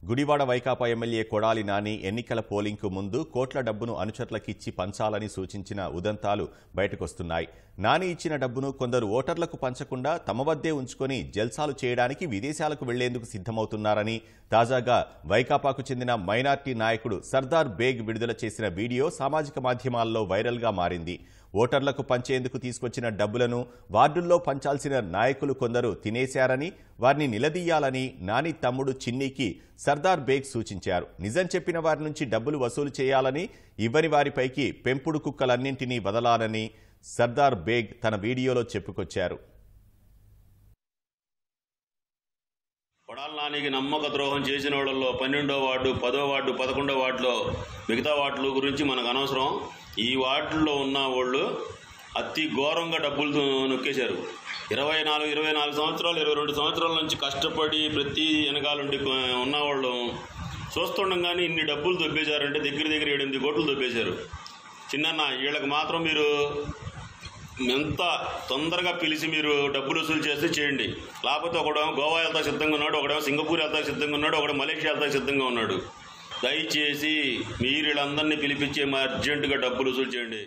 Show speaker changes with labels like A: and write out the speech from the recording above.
A: Gudivada Vaikapa MLA Kodali Nani ఎన్నికల పోలింగ్కు ముందు కోట్ల డబ్బును అనుచరులకిచ్చి పంచాలని సూచించిన ఉదంతాలు బయటకొస్తున్నాయి. నాని ఇచ్చిన డబ్బును కొందరు ఓటర్లకు పంచకుండా తమ వద్దే ఉంచుకొని జల్సాలు చేయడానికి విదేశాలకు వెళ్లేందుకు సిద్ధమవుతున్నారని తాజాగా వైకాపాకు చెందిన మైనార్టీ నాయకుడు సర్దార్ బేగ్ విడుదల చేసిన వీడియో సామాజిక మాధ్యమాల్లో వైరల్గా మారింది. ఓటర్లకు పంచేందుకు తీసుకొచ్చిన డబ్బులను వార్డుల్లో పంచాల్సిన నాయకులు కొందరు తినేశారని, వారిని నిలదీయాలని నాని తమ్ముడు చిన్నీకి సర్దార్ బేగ్ సూచించారు. నిజం చెప్పిన వారి నుంచి డబ్బులు వసూలు చేయాలని, ఇవ్వని వారిపైకి పెంపుడు కుక్కలన్నింటినీ వదలాలని సర్దార్ బేగ్ తన వీడియోలో చెప్పుకొచ్చారు.
B: కొడాలి నానికి నమ్మక ద్రోహం చేసిన వాళ్ళలో 12వ వార్డు, 10వ వార్డు, 11వ వార్డులో మిగతా వార్డుల గురించి మనకు అనవసరం. ఈ వార్డుల్లో ఉన్న వాళ్ళు అతి ఘోరంగా డబ్బులు నొక్కేశారు. 24 సంవత్సరాలు 22 సంవత్సరాల నుంచి కష్టపడి ప్రతి వెనకాలండి ఉన్నవాళ్ళు చూస్తుండగానే ఇన్ని డబ్బులు దొబ్బేశారంటే దగ్గర 8 కోట్లు దొబ్బేశారు. చిన్న వీళ్ళకి మాత్రం మీరు ఎంత తొందరగా పిలిచి మీరు డబ్బులు వసూలు చేస్తే చేయండి. లేకపోతే ఒకడేమో గోవా వెళ్తా సిద్ధంగా ఉన్నాడు, ఒకడేమో సింగపూర్ వెళ్తా సిద్ధంగా ఉన్నాడు, ఒకడు మలేషియా వెళ్తా సిద్ధంగా ఉన్నాడు. దయచేసి మీరు వీళ్ళందరినీ పిలిపించి అర్జెంటుగా డబ్బులు వసూలు చేయండి.